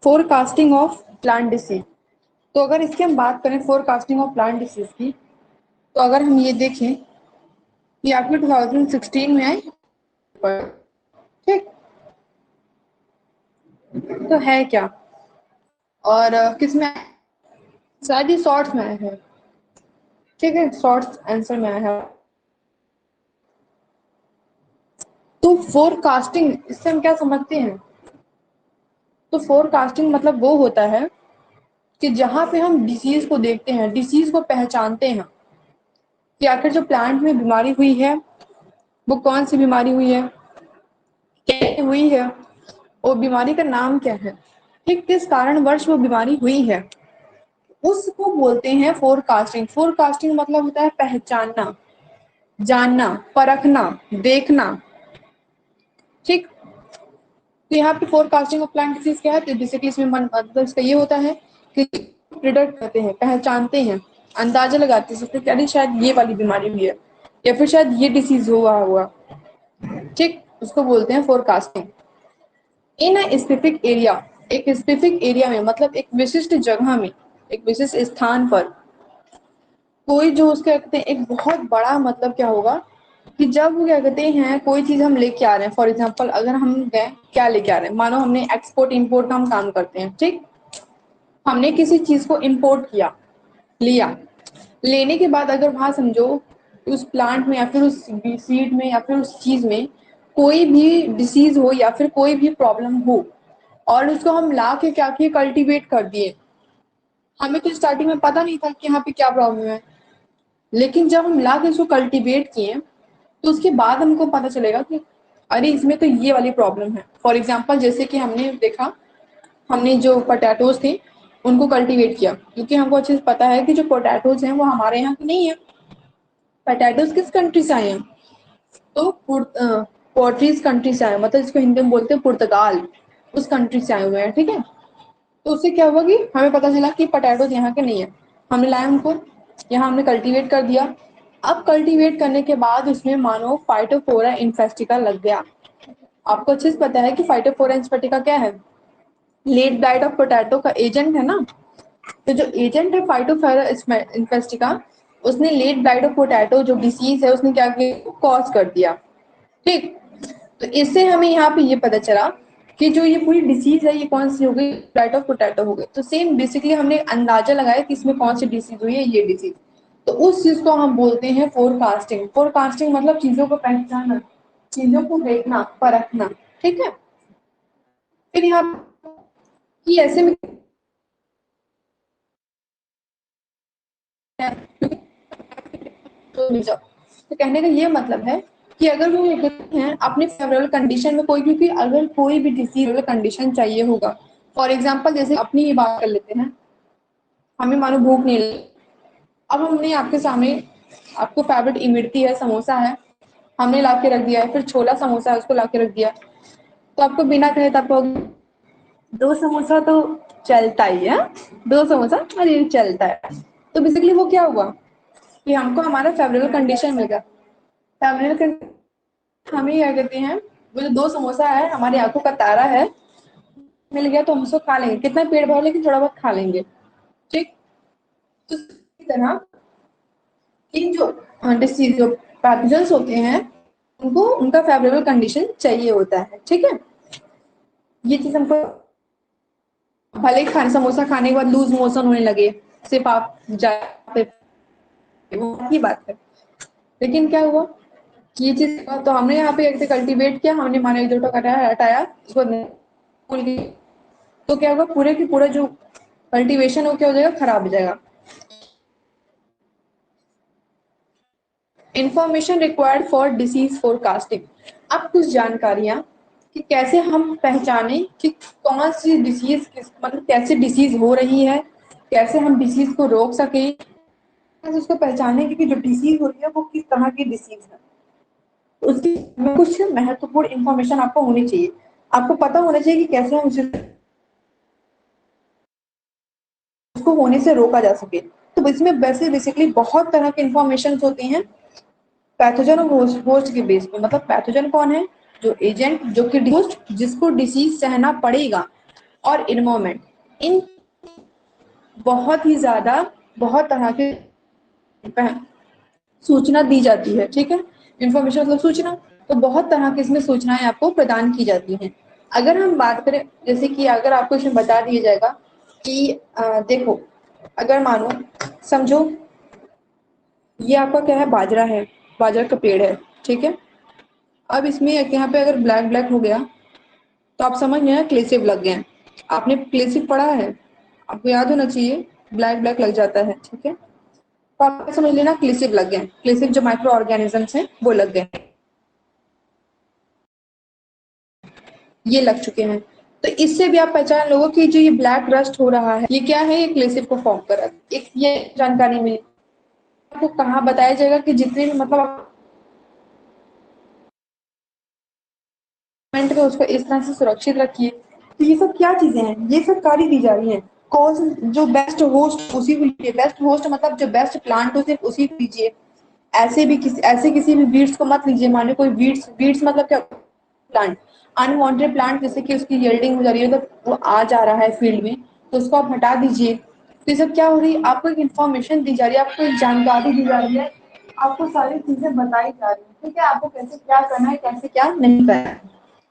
Forecasting of plant disease. तो अगर इसकी हम बात करें फोरकास्टिंग ऑफ प्लांट डिसीज की, तो अगर हम ये देखें कि आपके 2016 में आई, ठीक, तो है क्या और किस में, शायद ये शॉर्ट्स में आया है, ठीक है, शॉर्ट्स आंसर में आया है। तो फोरकास्टिंग, इससे हम क्या समझते हैं? तो फोरकास्टिंग मतलब वो होता है कि जहां पे हम डिसीज को देखते हैं, डिसीज को पहचानते हैं कि आखिर जो प्लांट में बीमारी हुई है वो कौन सी बीमारी हुई है, कैसे हुई है, और बीमारी का नाम क्या है, ठीक, किस कारणवश वो बीमारी हुई है, उसको बोलते हैं फोरकास्टिंग। फोरकास्टिंग मतलब होता है पहचानना, जानना, परखना, देखना, ठीक। तो यहाँ पे फोरकास्टिंग ऑफ प्लांट डिसीज क्या है? तो बेसिकली इसमें मतलब इसका ये होता है कि प्रिडिक्ट करते हैं, पहचानते हैं, अंदाजा लगाते हैं कि अरे शायद ये वाली बीमारी हुई है या फिर शायद ये डिसीज हुआ, ठीक, उसको बोलते हैं forecasting. In a specific area, एक स्पेसिफिक एरिया में मतलब एक विशिष्ट जगह में, एक विशिष्ट स्थान पर कोई जो उसके कहते हैं एक बहुत बड़ा मतलब क्या होगा कि जब वो क्या कहते हैं कोई चीज हम लेके आ रहे हैं, फॉर एग्जांपल अगर हम गए क्या लेके आ रहे हैं, मानो हमने एक्सपोर्ट इंपोर्ट का हम काम करते हैं, ठीक, हमने किसी चीज को इंपोर्ट किया, लिया, लेने के बाद अगर वहां समझो उस प्लांट में या फिर उस सीड में या फिर उस चीज में कोई भी डिसीज हो या फिर कोई भी प्रॉब्लम हो और उसको हम ला के क्या किए, कल्टीवेट कर दिए, हमें तो स्टार्टिंग में पता नहीं था कि यहाँ पे क्या प्रॉब्लम है, लेकिन जब हम ला के उसको कल्टीवेट किए तो उसके बाद हमको पता चलेगा कि अरे इसमें तो ये वाली प्रॉब्लम है। फॉर एग्जाम्पल जैसे कि हमने देखा, हमने जो पोटैटोज थे उनको कल्टीवेट किया, क्योंकि हमको अच्छे से पता है कि जो पोटैटोज हैं वो हमारे यहाँ के नहीं है। पोटैटोज किस कंट्री से आए हैं? तो पोर्ट्रीज कंट्री से आए, मतलब इसको हिंदी में बोलते हैं पुर्तगाल, उस कंट्री से आए हुए हैं, ठीक है। तो उससे क्या हुआ कि हमें पता चला कि पोटैटोज यहाँ के नहीं है, हमने लाया उनको, यहाँ हमने कल्टीवेट कर दिया। अब कल्टीवेट करने के बाद उसमें मानो फाइटोफोरा इन्फेस्टिका लग गया। आपको अच्छे से पता है कि फाइटोफोरा इन्फेस्टिका क्या है? लेट ब्लाइट ऑफ पोटैटो का एजेंट है ना। तो जो एजेंट है फाइटोफोरा इन्फेस्टिका, उसने लेट ब्लाइट ऑफ पोटैटो जो डिसीज है उसने क्या किया, कॉज कर दिया, ठीक। तो इससे हमें यहाँ पे ये पता चला कि जो ये पूरी डिसीज है ये कौन सी हो गई, ब्लाइट ऑफ पोटैटो हो गई। तो सेम बेसिकली हमने अंदाजा लगाया कि इसमें कौन सी डिसीज हुई है, ये डिसीज। तो उस चीज को हम बोलते हैं फोरकास्टिंग। फोरकास्टिंग मतलब चीजों को पहचानना, चीजों को देखना, परखना, ठीक है। फिर यहाँ कि ऐसे में तो कहने का ये मतलब है कि अगर वो ये कहते हैं अपने फेवरेबल कंडीशन में कोई, क्योंकि अगर कोई भी डिसीज कंडीशन चाहिए होगा, फॉर एग्जांपल जैसे अपनी ही बात कर लेते हैं, हमें मानो भूख नहीं लगी, अब हमने आपके सामने, आपको फेवरेट इमरती है, समोसा है, हमने ला के रख दिया है, फिर छोला समोसा है उसको ला के रख दिया, तो आपको बिना कहे तो आपको दो समोसा तो चलता ही है, दो समोसा अरे चलता है। तो बेसिकली वो क्या हुआ कि हमको हमारा फेवरेबल कंडीशन मिल गया। फेवरेबल हमें क्या कहते हैं, वो जो दो समोसा है हमारी आंखों का तारा है, मिल गया तो हम उसको खा लेंगे, कितना पेट भर लेकिन थोड़ा बहुत खा लेंगे, ठीक। तो इसी तरह इन जो डिसीज जो पैथोजेंस होते हैं उनको उनका फेवरेबल कंडीशन चाहिए होता है, ठीक है। ये चीज हमको भले ही खाने समोसा खाने के बाद लूज मोशन होने लगे, सिर्फ आप जाते, वो की बात है, लेकिन क्या हुआ ये चीज, तो हमने यहाँ पे ऐसे कल्टीवेट किया, हमने माना एक दो हटाया हटाया उसको भूल गई, तो क्या होगा पूरे की पूरा जो कल्टीवेशन हो क्या हो जाएगा, खराब हो जाएगा। Information required for disease forecasting. अब कुछ जानकारियां कि कैसे हम पहचाने कि कौन सी डिसीज किस मतलब कैसे डिसीज हो रही है, कैसे हम डिसीज को रोक सके, कैसे उसको पहचाने कि जो डिसीज हो रही है वो किस तरह की डिसीज है। उसकी कुछ महत्वपूर्ण इंफॉर्मेशन आपको होनी चाहिए, आपको पता होना चाहिए कि कैसे हम उसको होने से रोका जा सके। तो इसमें वैसे बेसिकली बहुत तरह के इंफॉर्मेशन होती हैं पैथोजन और होस्ट के बेस पे। मतलब पैथोजन कौन है, जो एजेंट जो कि होस्ट जिसको डिसीज सहना पड़ेगा, और इन्वायरमेंट, इन बहुत ही ज्यादा बहुत तरह के सूचना दी जाती है। ठीक है, इंफॉर्मेशन मतलब सूचना, तो बहुत तरह की इसमें सूचनाएं आपको प्रदान की जाती हैं। अगर हम बात करें, जैसे कि अगर आपको इसमें बता दिया जाएगा कि देखो, अगर मानो, समझो ये आपका क्या है, बाजरा है, बाजरा का पेड़ है। ठीक है, अब इसमें यहाँ पे अगर ब्लैक ब्लैक हो गया तो आप समझ गए क्लेसिव लग गए। आपने क्लेसिव पढ़ा है, आपको याद होना चाहिए, ब्लैक ब्लैक लग जाता है। ठीक है, तो आप समझ लेना क्लेसिव लग गए, क्लेसिव जो माइक्रो ऑर्गेनिजम्स हैं वो लग गए, ये लग चुके हैं। तो इससे भी आप पहचान लोगे कि जो ये ब्लैक रस्ट हो रहा है ये क्या है, ये क्लेसिव को फॉर्म कर रहा है। एक ये जानकारी मिली आपको, कहाँ बताया जाएगा कि जितने भी मतलब में उसको इस तरह से सुरक्षित रखिए। तो ये सब क्या चीजें हैं, ये सब कार्य दी जा रही है। कौन जो बेस्ट होस्ट उसी को लीजिए, बेस्ट होस्ट मतलब जो बेस्ट प्लांट हो सिर्फ उसी को लीजिए। ऐसे किसी भी वीड्स को मत लीजिए। माने कोई वीड्स, वीड्स मतलब क्या, प्लांट, अनवांटेड प्लांट जैसे कि उसकी येल्डिंग हो जा रही है, तो वो आ जा रहा है फील्ड में, तो उसको आप हटा दीजिए। तो ये सब क्या हो रही है, आपको एक इन्फॉर्मेशन दी जा रही है, आपको एक जानकारी दी जा रही है, आपको सारी चीजें बताई जा रही है। ठीक है, आपको कैसे क्या करना है, कैसे क्या नहीं करना है।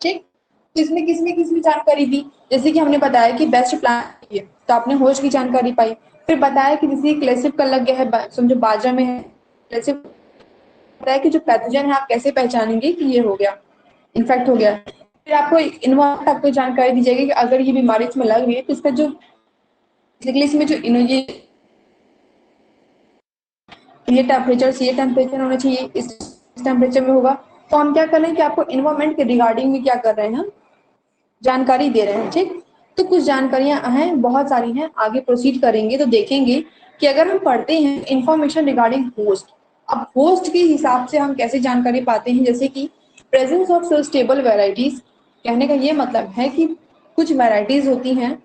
ठीक, तो इसमें किसमें जानकारी दी, जैसे कि हमने बताया कि बेस्ट प्लांट है, तो आपने होस्ट की जानकारी पाई। फिर बताया कि जैसे क्लेसिव का लग गया है, समझो बाजरा में है क्लेसिव, बताया कि जो पैथोजन है आप कैसे पहचानेंगे कि ये हो गया, इन्फेक्ट हो गया। फिर आपको इन्वॉल्व आपको जानकारी दी जाएगी कि अगर ये बीमारी इसमें लग रही है तो इसका जो बेसिकली इसमें जो ये टेम्परेचर होना चाहिए, इस टेम्परेचर में होगा। तो हम क्या कर रहे हैं कि आपको इन्वायरमेंट के रिगार्डिंग में क्या कर रहे हैं, हम जानकारी दे रहे हैं। ठीक, तो कुछ जानकारियां हैं, बहुत सारी हैं, आगे प्रोसीड करेंगे तो देखेंगे कि अगर हम पढ़ते हैं इंफॉर्मेशन रिगार्डिंग होस्ट, अब होस्ट के हिसाब से हम कैसे जानकारी पाते हैं, जैसे कि प्रेजेंस ऑफ स्टेबल वेराइटीज, कहने का ये मतलब है कि कुछ वेराइटीज होती हैं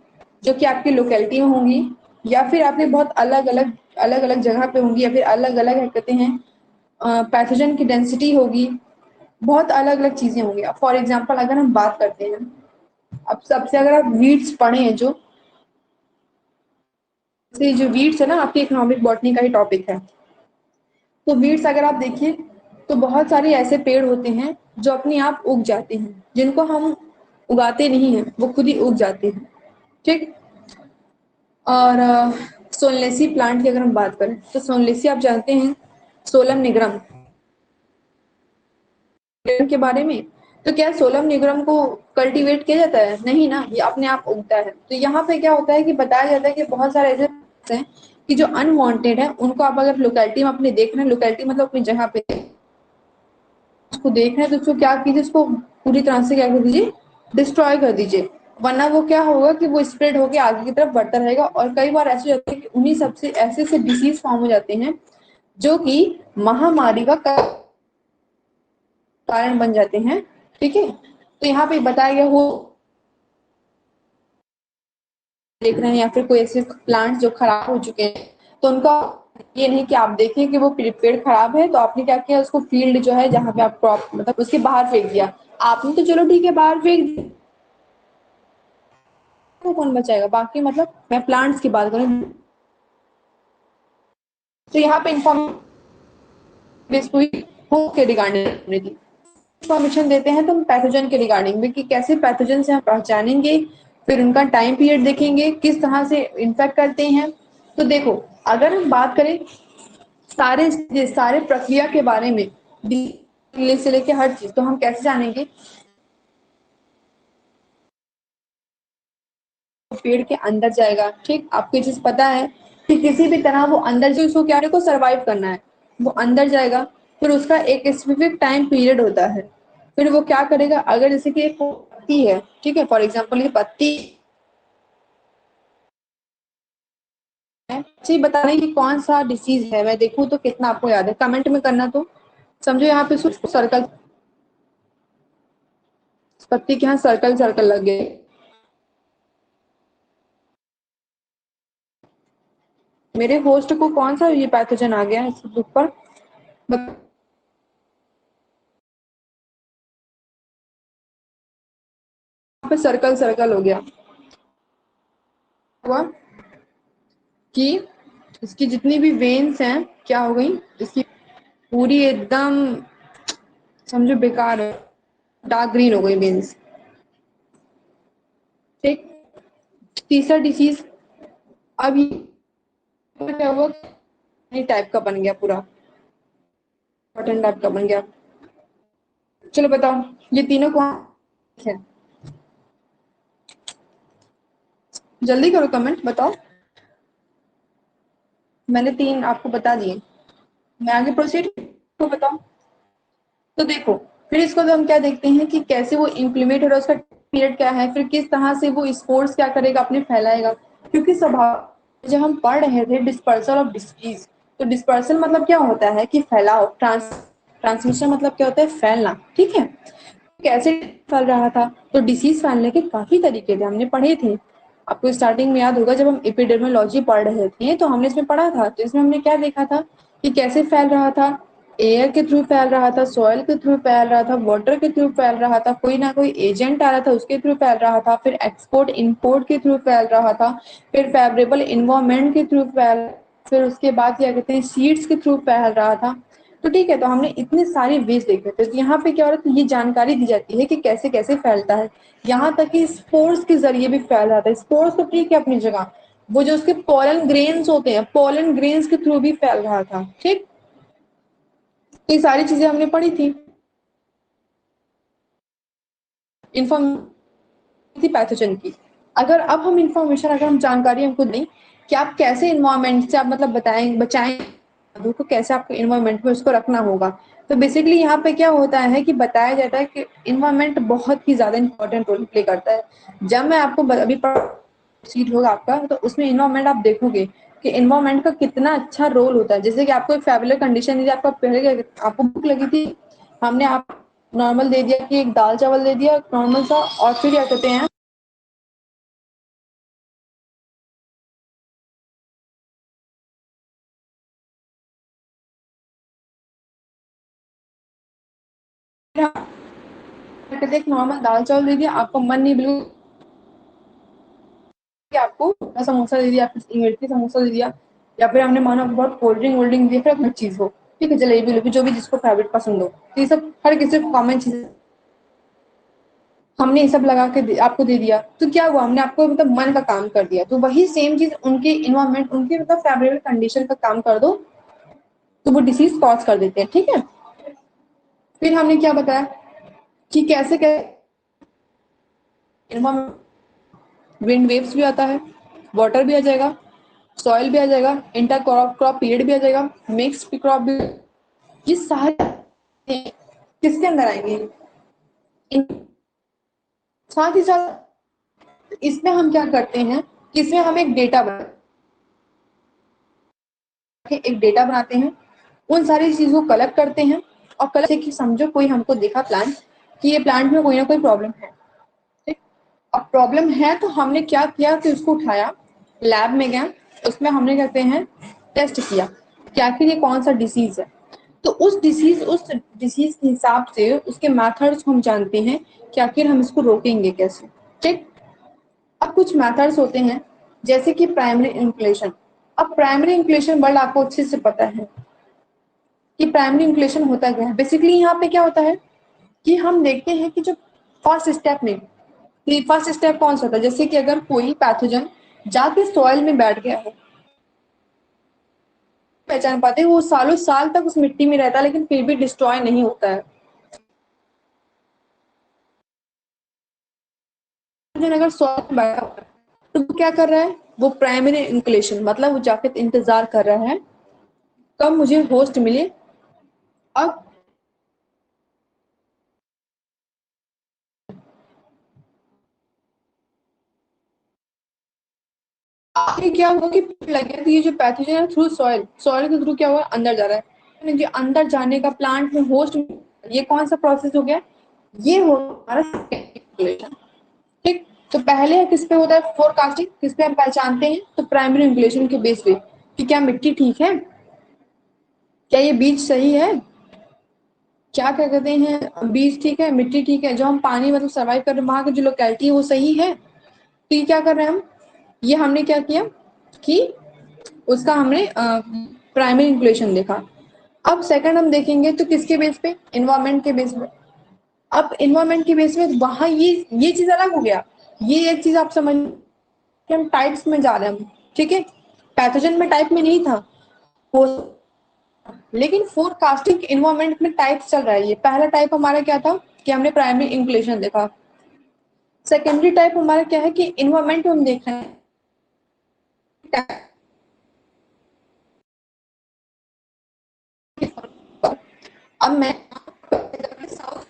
जो कि आपकी लोकेलिटी में होंगी, या फिर आपने बहुत अलग अलग जगह पे होंगी, या फिर अलग अलग कहते हैं पैथोजन की डेंसिटी होगी, बहुत अलग अलग चीजें होंगी। फॉर एग्जाम्पल अगर हम बात करते हैं, अब सबसे अगर आप वीड्स पढ़े हैं जो वीड्स है ना, आपके इकोनॉमिक बॉटनी का ही टॉपिक है, तो वीड्स अगर आप देखिए तो बहुत सारे ऐसे पेड़ होते हैं जो अपने आप उग जाते हैं, जिनको हम उगाते नहीं हैं, वो खुद ही उग जाते हैं। ठीक, और सोलनेसी प्लांट की अगर हम बात करें तो सोलनेसी आप जानते हैं, सोलम निगरम के बारे में, तो क्या सोलम निगरम को कल्टीवेट किया जाता है, नहीं ना, ये अपने आप उगता है। तो यहाँ पे क्या होता है कि बताया जाता है कि बहुत सारे ऐसे हैं कि जो अनवांटेड है उनको आप अगर लोकेलिटी में अपने देख रहे हैं, लोकेलिटी मतलब अपनी जगह पे उसको देख रहे हैं, तो उसको क्या कीजिए, उसको पूरी तरह से क्या कर दीजिए, डिस्ट्रॉय कर दीजिए। वरना वो क्या होगा कि वो स्प्रेड होकर आगे की तरफ बढ़ता रहेगा, और कई बार ऐसे होता है कि उन्हीं सबसे ऐसे से डिसीज फॉर्म हो जाते हैं जो कि महामारी का कारण बन जाते हैं। ठीक है, तो यहाँ पे बताया गया हो देख रहे हैं, या फिर कोई ऐसे प्लांट जो खराब हो चुके हैं, तो उनका ये नहीं कि आप देखें कि वो पेड़ खराब है तो आपने क्या किया, उसको फील्ड जो है जहाँ पे आप क्रॉप मतलब उसके बाहर फेंक दिया। आपने तो चलो ठीक है बाहर फेंक दिया, तो कौन बचाएगा बाकी, मतलब मैं प्लांट्स की बात करूँ, तो यहाँ पे इंफॉर्मेशन के रिगार्डिंग दी, इंफॉर्मेशन देते हैं तो हम पैथोजन के रिगार्डिंग में कि कैसे पैथोजन से हम पहचानेंगे, फिर उनका टाइम पीरियड देखेंगे किस तरह से इन्फेक्ट करते हैं। तो देखो, अगर हम बात करें सारे प्रक्रिया के बारे में, से लेके हर चीज, तो हम कैसे जानेंगे, पेड़ के अंदर जाएगा। ठीक, आपको ये चीज पता है कि किसी भी तरह वो अंदर जो उसको क्या को सरवाइव करना है, वो अंदर जाएगा, फिर उसका एक स्पेसिफिक टाइम पीरियड होता है, फिर वो क्या करेगा, अगर जैसे कि एक पत्ती है, ठीक है, फॉर एग्जाम्पल ये पत्ती है, जी बता रही कि कौन सा डिसीज है, मैं देखूं तो कितना आपको याद है, कमेंट में करना। तो समझो यहाँ पे सर्कल, पत्ती के यहाँ सर्कल सर्कल लग गए, मेरे होस्ट को कौन सा ये पैथोजन आ गया है इस बुक पर, पे सर्कल सर्कल हो गया। हुआ कि इसकी जितनी भी वेन्स हैं क्या हो गई, इसकी पूरी एकदम समझो बेकार है, डार्क ग्रीन हो गई वेन्स। ठीक, तीसरा डिसीज, अब ये क्या हुआ, टाइप का बन गया, पूरा कॉटन टाइप का बन गया। चलो बताओ ये तीनों कौन है, जल्दी करो कमेंट बताओ। मैंने तीन आपको बता दिए, मैं आगे प्रोसीड तो बताओ। तो देखो, फिर इसको तो हम क्या देखते हैं कि कैसे वो इम्प्लीमेंट हो रहा है, उसका पीरियड क्या है, फिर किस तरह से वो स्पोर्ट्स क्या करेगा, अपने फैलाएगा। क्योंकि स्वभाव जब हम पढ़ रहे थे डिस्पर्सल ऑफ डिसीज, तो डिस्पर्सल मतलब क्या होता है कि फैलाव, ट्रांसमिशन मतलब क्या होता है, फैलना। ठीक है, कैसे फैल रहा था, तो डिसीज फैलने के काफी तरीके थे, हमने पढ़े थे। आपको स्टार्टिंग में याद होगा जब हम एपिडेमियोलॉजी पढ़ रहे थे तो हमने इसमें पढ़ा था, तो इसमें हमने क्या देखा था कि कैसे फैल रहा था, एयर के थ्रू फैल रहा था, सॉइल के थ्रू फैल रहा था, वाटर के थ्रू फैल रहा था, कोई ना कोई एजेंट आ रहा था उसके थ्रू फैल रहा था, फिर एक्सपोर्ट इम्पोर्ट के थ्रू फैल रहा था, फिर फेवरेबल इन्वायरमेंट के थ्रू फैल, फिर उसके बाद क्या कहते हैं सीड्स के थ्रू फैल रहा था। तो ठीक है, तो हमने इतने सारे वेज देखे थे, तो यहाँ पे क्या हो रहा है, ये जानकारी दी जाती है कि कैसे कैसे फैलता है। यहाँ तक कि स्पोर्स के जरिए भी फैल रहा था, स्पोर्स तो ठीक है अपनी जगह, वो जो उसके पोलन ग्रेन्स होते हैं, पोलन ग्रेन्स के थ्रू भी फैल रहा था। ठीक, तो ये सारी चीजें हमने पढ़ी थी, इन्फॉर्मेशन थी पैथोजन की। अगर अब हम इंफॉर्मेशन, अगर हम जानकारी हमको दें कि आप कैसे इन्वायरमेंट से आप मतलब बचाएं को, कैसे आपको इन्वायरमेंट में उसको रखना होगा, तो बेसिकली यहाँ पे क्या होता है कि बताया जाता है कि इन्वायरमेंट बहुत ही ज्यादा इंपॉर्टेंट रोल प्ले करता है। जब मैं आपको अभी सीट होगा आपका, तो उसमें इन्वायरमेंट आप देखोगे कि इन्वायरमेंट का कितना अच्छा रोल होता है। जैसे कि आपको एक फेबुलर कंडीशन दी, आपका पहले आपको भूख लगी थी, हमने आप नॉर्मल दे दिया कि एक दाल चावल दे दिया नॉर्मल सा, और फिर क्या कहते हैं एक नॉर्मल दाल चावल दे दिया, आपका मन नहीं बिल्कुल, आपको समोसा दे दिया, फिर इमरती समोसा दे दिया, या फिर हमने मानो बहुत कोल्ड ड्रिंक वोल्ड ड्रिंक दिया, फिर हर चीज हो, ठीक है, जलेबी वलेबी जो भी जिसको फेवरेट पसंद हो, तो ये सब हर किसी को कॉमन चीज, हमने ये सब लगा के आपको दे दिया, तो क्या हुआ, हमने आपको मतलब मन का काम कर दिया। तो वही सेम चीज उनके इन्वायरमेंट, उनके मतलब फेवरेबल कंडीशन का काम कर दो, तो वो डिसीज कॉज कर देते हैं। ठीक है, फिर हमने क्या बताया कि कैसे कैसे विंड वेव्स भी आता है, वाटर भी आ जाएगा, सॉइल भी आ जाएगा, इंटर क्रॉप क्रॉप पीरियड भी आ जाएगा, मिक्स क्रॉप भी, ये सारे किसके अंदर आएंगे, साथ ही साथ इसमें हम क्या करते हैं कि इसमें हम एक डेटा बनाते हैं, उन सारी चीजों को कलेक्ट करते हैं, और कलेक्ट कि समझो कोई हमको देखा प्लांट कि ये प्लांट में कोई ना कोई प्रॉब्लम है। ठीक, अब प्रॉब्लम है तो हमने क्या किया कि उसको उठाया, लैब में गया, उसमें हमने कहते हैं टेस्ट किया कि आखिर ये कौन सा डिसीज है। तो उस डिसीज के हिसाब से उसके मेथड्स हम जानते हैं कि आखिर हम इसको रोकेंगे कैसे। ठीक, अब कुछ मेथड्स होते हैं जैसे कि प्राइमरी इंक्लेशन। अब प्राइमरी इंक्लेशन वर्ड आपको अच्छे से पता है कि प्राइमरी इंक्लेशन होता क्या है। बेसिकली यहाँ पे क्या होता है कि हम देखते हैं कि जो फर्स्ट स्टेप में, फर्स्ट स्टेप कौन सा होता है, जैसे कि अगर कोई पैथोजन जाके सॉइल में बैठ गया है, पहचान पाते हैं, वो सालों साल तक उस मिट्टी में रहता है लेकिन फिर भी डिस्ट्रॉय नहीं होता है। अगर सॉइल में बैठा हुआ है तो वो क्या कर रहा है, वो प्राइमरी इंक्लेशन मतलब वो जाके इंतजार कर रहा है कब मुझे होस्ट मिले। अब आगे क्या हुआ कि लगे तो ये जो पैथोजन है थ्रू सॉइल, सॉइल के थ्रू क्या हुआ अंदर जा रहा है, जो अंदर जाने का प्लांट में होस्ट, ये कौन सा प्रोसेस हो गया, ये हो हमारा circulation। ठीक, तो पहले किस पे होता है फोरकास्टिंग, किस पे हम पहचानते हैं, तो प्राइमरी इंक्लेशन के बेस पे कि क्या मिट्टी ठीक है, क्या ये बीज सही है, क्या क्या कहते हैं बीज ठीक है, मिट्टी ठीक है, जो हम पानी मतलब सर्वाइव कर रहे हैं वहां की जो लोकेलिटी है वो सही है। तो ये क्या कर रहे हैं हम, ये हमने क्या किया कि उसका हमने प्राइमरी इंक्लेशन देखा। अब सेकंड हम देखेंगे तो किसके बेस पे, इन्वायरमेंट के बेस पे। अब इन्वायरमेंट के बेस पे वहां ये चीज अलग हो गया। ये एक चीज आप समझ कि हम टाइप्स में जा रहे हैं, ठीक है। पैथोजन में टाइप में नहीं था वो, लेकिन फोरकास्टिंग इन्वायरमेंट में टाइप्स चल रहा है। ये पहला टाइप हमारा क्या था कि हमने प्राइमरी इंक्लेशन देखा। सेकेंडरी टाइप हमारा क्या है कि इन्वायरमेंट हम देख रहे हैं। अब मैं साउथ,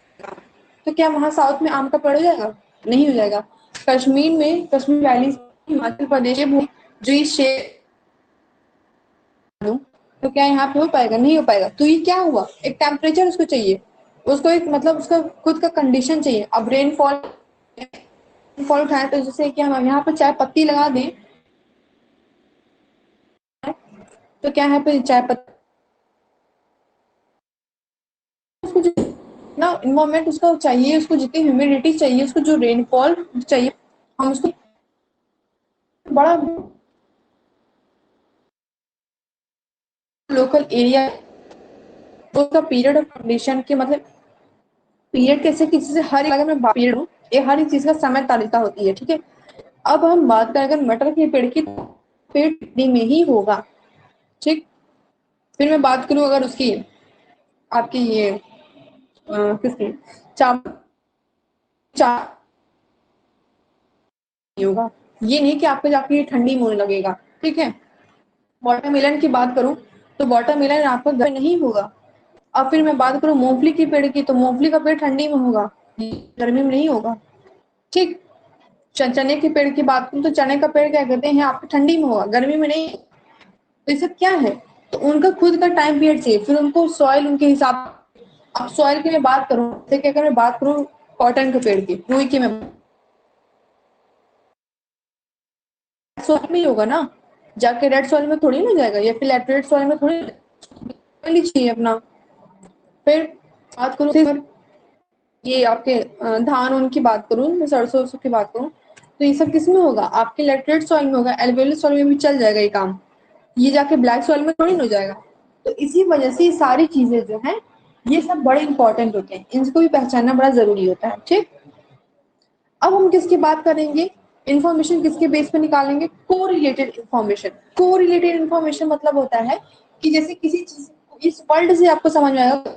तो क्या वहां साउथ में आम का पेड़ हो जाएगा? नहीं हो जाएगा। कश्मीर में, कश्मीर वैली, हिमाचल प्रदेश जो ये शेर, तो क्या यहाँ पे हो पाएगा? नहीं हो पाएगा। तो ये क्या हुआ, एक टेम्परेचर उसको चाहिए, उसको एक मतलब उसका खुद का कंडीशन चाहिए। अब रेनफॉल, रेनफॉल उठाए तो जैसे कि हम यहाँ पे चाय पत्ती लगा दें, तो क्या है पे चाय पत्ती, उसको ना इन्वायरमेंट उसका चाहिए, उसको जितनी ह्यूमिडिटी चाहिए, उसको जो रेनफॉल चाहिए, हम उसको बड़ा लोकल एरिया, उसका पीरियड ऑफ कंडीशन के मतलब पीरियड कैसे किसी से हर अगर मैं पीरियड हूँ, ये हर एक चीज का समय तालिका होती है, ठीक है। अब हम बात करें अगर मटर के पेड़ की, पेड़ टिड्डी में ही होगा, ठीक। फिर मैं बात करूं अगर उसकी, आपकी ये किसकी, चावल, चा नहीं होगा। ये नहीं कि आपको जाके ये ठंडी में होने लगेगा, ठीक है। वाटरमेलन की बात करूं तो वाटरमेलन आपका घर नहीं होगा। अब फिर मैं बात करूं मूंगफली के पेड़ की, तो मूंगफली का पेड़ ठंडी में होगा, गर्मी में नहीं होगा, ठीक। चने के पेड़ की बात करूं तो चने का पेड़ क्या कहते हैं आपको ठंडी में होगा, गर्मी में नहीं। तो ये सब क्या है, तो उनका खुद का टाइम पीरियड चाहिए, फिर उनको सॉइल उनके हिसाब। अब सॉइल की मैं बात करूं, जैसे कि अगर मैं बात करूं कॉटन के पेड़ की, रुई की, मैं सॉइल में ही होगा ना, जाके रेड सॉइल में थोड़ी ना जाएगा, या फिर लैटरेट सॉइल में थोड़ी चाहिए अपना। फिर बात करूं ये आपके धान उनकी बात करूं, मैं सरसों की बात करूं, तो ये सब किस में होगा, आपके लेटरेट सॉइल में होगा, एल्वेलर सॉइल में भी चल जाएगा ये काम, ये जाके ब्लैक सॉइल में थोड़ी ना हो जाएगा। तो इसी वजह से ये सारी चीजें जो है ये सब बड़े इंपॉर्टेंट होते हैं, इनको भी पहचानना बड़ा जरूरी होता है, ठीक। अब हम किसकी बात करेंगे, इन्फॉर्मेशन किसके बेस पे निकालेंगे, को रिलेटेड इन्फॉर्मेशन। को रिलेटेड इन्फॉर्मेशन मतलब होता है कि जैसे किसी चीज इस वर्ल्ड से आपको समझ में आएगा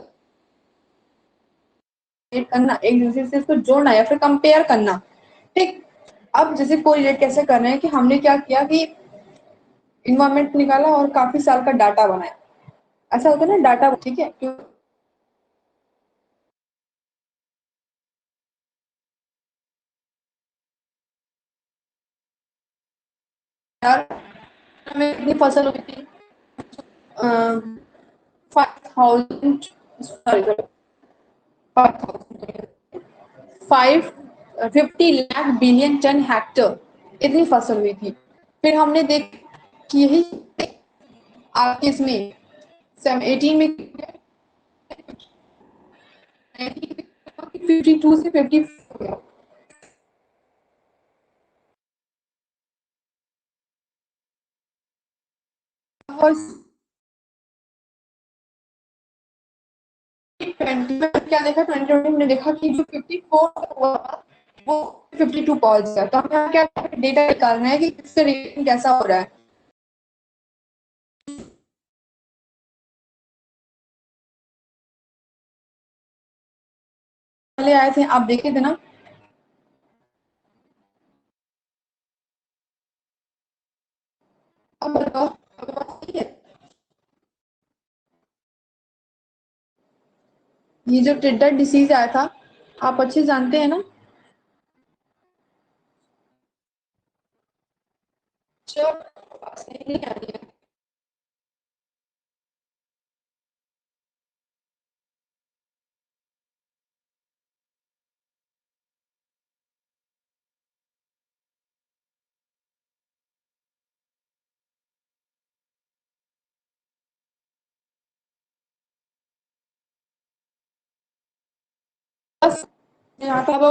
करना, एक दूसरे से इसको जोड़ना या फिर कंपेयर करना, ठीक। अब जैसे कोरिलेट कैसे कर रहे हैं कि हमने क्या किया कि इन्वायरमेंट निकाला और काफी साल का डाटा बनाया, ऐसा होता है ना डाटा, ठीक है। यार हमें कितनी फसल हुई थी, 5,000, sorry, 550 lakh billion ton hectare, इतनी फसल हुई थी। फिर हमने देख कि यही आपके इसमें 18 में 52 से 50 और 20 में क्या देखा, 2020 में देखा कि जो 54 हुआ वो 52 पहुंच गया। तो हमें क्या डेटा निकालना है कि किससे रेटिंग कैसा हो रहा है। पहले आए थे आप देखे थे ना। अब बताओ, ठीक है। ये जो टिड्डा डिसीज आया था, आप अच्छे जानते हैं ना। जो नहीं आ रही है। बस यहाँ पर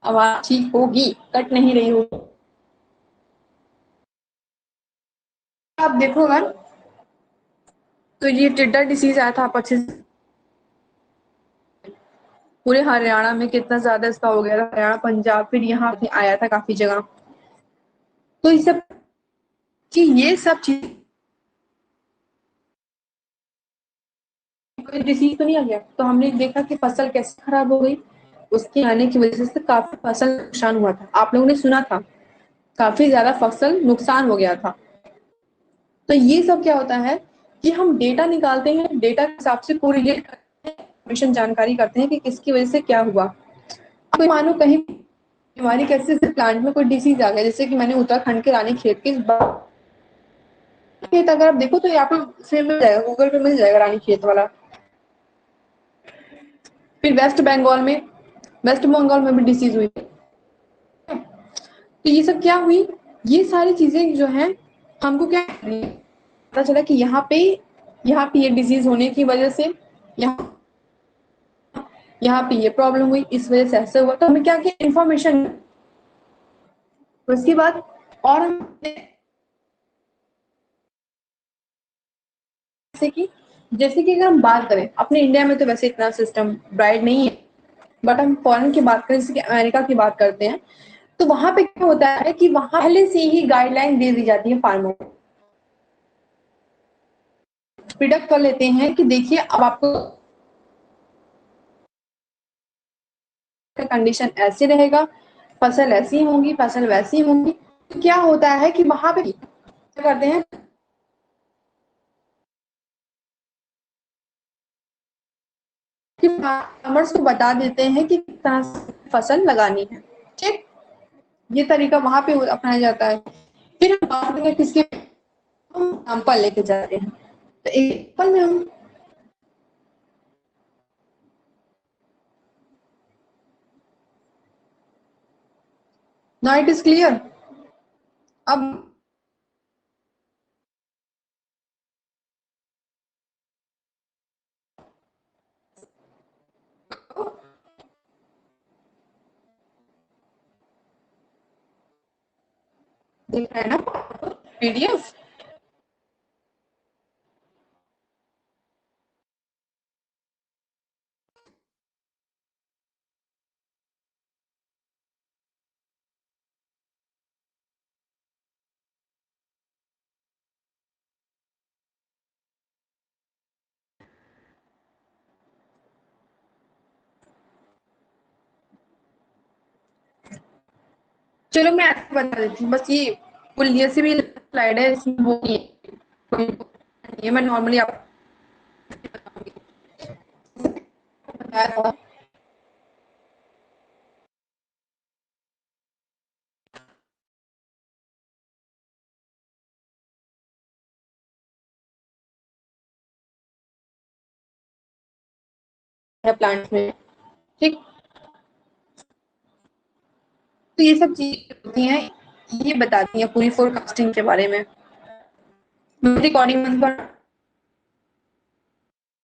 आवाज ठीक होगी, कट नहीं रही होगी। आप देखो अगर, तो ये टिड्डा डिसीज आया था, आप अच्छे से पूरे हरियाणा में कितना ज्यादा इसका हो गया था, हरियाणा पंजाब, फिर यहाँ पे आया था काफी जगह। तो ये सब कि ये सब चीज कोई डिसीज तो नहीं आ गया, तो हमने देखा कि फसल कैसे खराब हो गई, उसके आने की वजह से काफी फसल नुकसान हुआ था, आप लोगों ने सुना था, काफी ज्यादा फसल नुकसान हो गया था। तो ये सब क्या होता है कि हम डेटा निकालते हैं, डेटा के हिसाब से कोरिलेट करते हैं, इन्फॉर्मेशन जानकारी करते हैं कि किसकी वजह से क्या हुआ। कोई मानो कहीं बीमारी कैसे प्लांट में कोई डिसीज आ गया, जैसे कि मैंने उत्तराखंड के रानी खेत के खेत अगर आप देखो तो यहाँ पे मिल जाएगा, गूगल पे मिल जाएगा रानी खेत वाला। फिर वेस्ट बंगाल में भी डिसीज हुई। तो ये सब क्या हुई, ये सारी चीजें जो है हमको क्या पता चला कि यहाँ पे ये डिजीज होने की वजह से यहाँ यहाँ पे ये प्रॉब्लम हुई, इस वजह से ऐसा हुआ, तो हमें क्या किया इन्फॉर्मेशन। उसके बाद और हम जैसे कि अगर हम बात करें अपने इंडिया में, तो वैसे इतना सिस्टम ब्राइट नहीं है, बट हम फॉरेन की बात करें, जैसे कि अमेरिका की बात करते हैं, तो वहां पे क्या होता है कि वहां पहले से ही गाइडलाइन दे दी जाती है फार्मर को, प्रिडिक्ट कर लेते हैं कि देखिए अब आपको कंडीशन ऐसे रहेगा, फसल ऐसी होंगी, फसल वैसी होंगी। तो क्या होता है कि वहां पे क्या करते हैं कि फार्मर्स को बता देते हैं कि किस तरह से फसल लगानी है। ठीक, ये तरीका वहां पे अपनाया जाता है। फिर हम बात करेंगे किसके एग्जाम्पल लेके जाते हैं, तो एग्जाम्पल में हम नाउ इट इज क्लियर। अब देख रहे हैं ना पीडीएफ। चलो मैं आपको बता देती हूँ, बस ये फुल ये से भी स्लाइड है, इसमें वो नहीं है, ये मैं नॉर्मली आपको बताया था। प्लांट्स में, ठीक, तो ये सब चीजें होती हैं, ये बताती हैं पूरी फोरकास्टिंग के बारे में। रिकॉर्डिंग बंद कर